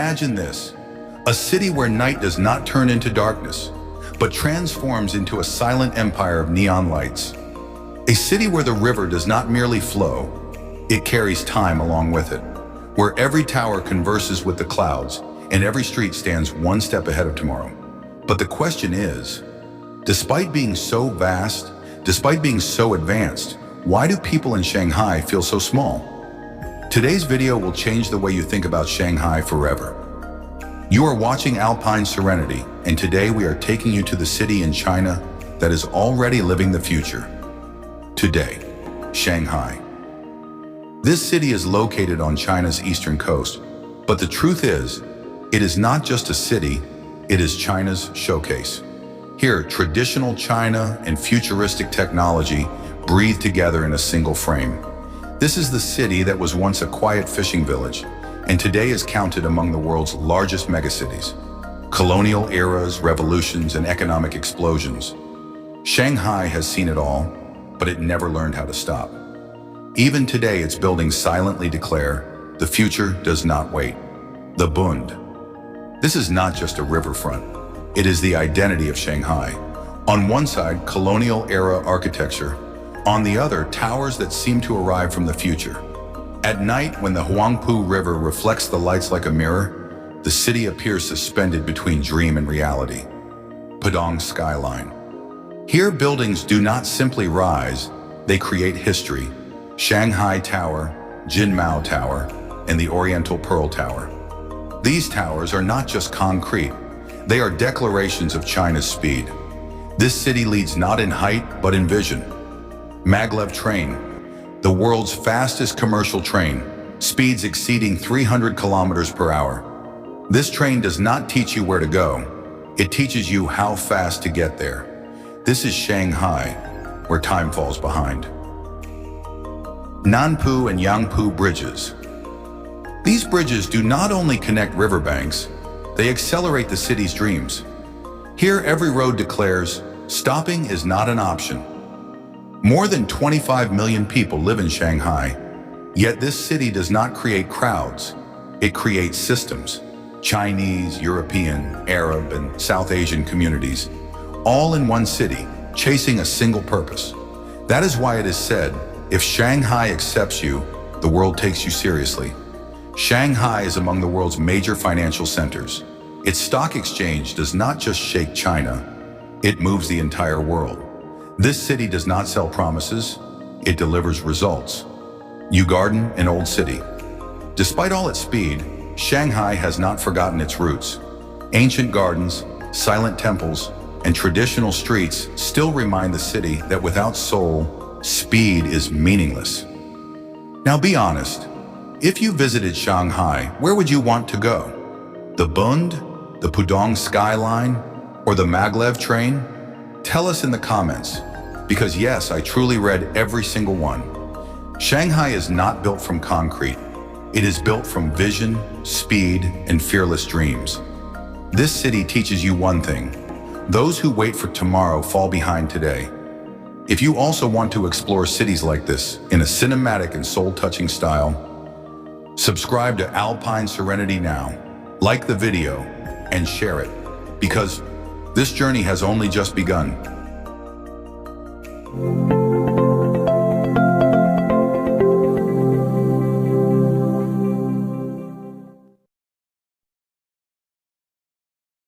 Imagine this, a city where night does not turn into darkness, but transforms into a silent empire of neon lights. A city where the river does not merely flow, it carries time along with it, where every tower converses with the clouds and every street stands one step ahead of tomorrow. But the question is, despite being so vast, despite being so advanced, why do people in Shanghai feel so small? Today's video will change the way you think about Shanghai forever. You are watching Alpine Serenity, and today we are taking you to the city in China that is already living the future. Today, Shanghai. This city is located on China's eastern coast, but the truth is, it is not just a city, it is China's showcase. Here, traditional China and futuristic technology breathe together in a single frame. This is the city that was once a quiet fishing village, and today is counted among the world's largest megacities. Colonial eras, revolutions, and economic explosions. Shanghai has seen it all, but it never learned how to stop. Even today, its buildings silently declare, the future does not wait. The Bund. This is not just a riverfront. It is the identity of Shanghai. On one side, colonial-era architecture. On the other, towers that seem to arrive from the future. At night, when the Huangpu River reflects the lights like a mirror, the city appears suspended between dream and reality. Pudong Skyline. Here, buildings do not simply rise, they create history. Shanghai Tower, Jinmao Tower, and the Oriental Pearl Tower. These towers are not just concrete, they are declarations of China's speed. This city leads not in height, but in vision. Maglev train, the world's fastest commercial train, speeds exceeding 300 kilometers per hour. This train does not teach you where to go, it teaches you how fast to get there. This is Shanghai, where time falls behind. Nanpu and Yangpu bridges. These bridges do not only connect riverbanks, they accelerate the city's dreams. Here, every road declares, stopping is not an option. More than 25 million people live in Shanghai, yet this city does not create crowds, it creates systems. Chinese, European, Arab, and South Asian communities, all in one city, chasing a single purpose. That is why it is said, if Shanghai accepts you, the world takes you seriously. Shanghai is among the world's major financial centers. Its stock exchange does not just shake China, it moves the entire world. This city does not sell promises, it delivers results. Yugarden, an old city. Despite all its speed, Shanghai has not forgotten its roots. Ancient gardens, silent temples, and traditional streets still remind the city that without soul, speed is meaningless. Now be honest, if you visited Shanghai, where would you want to go? The Bund, the Pudong Skyline, or the Maglev train? Tell us in the comments, because yes, I truly read every single one. Shanghai is not built from concrete. It is built from vision, speed, and fearless dreams. This city teaches you one thing: those who wait for tomorrow fall behind today. If you also want to explore cities like this in a cinematic and soul-touching style, subscribe to Alpine Serenity now, like the video, and share it, because this journey has only just begun.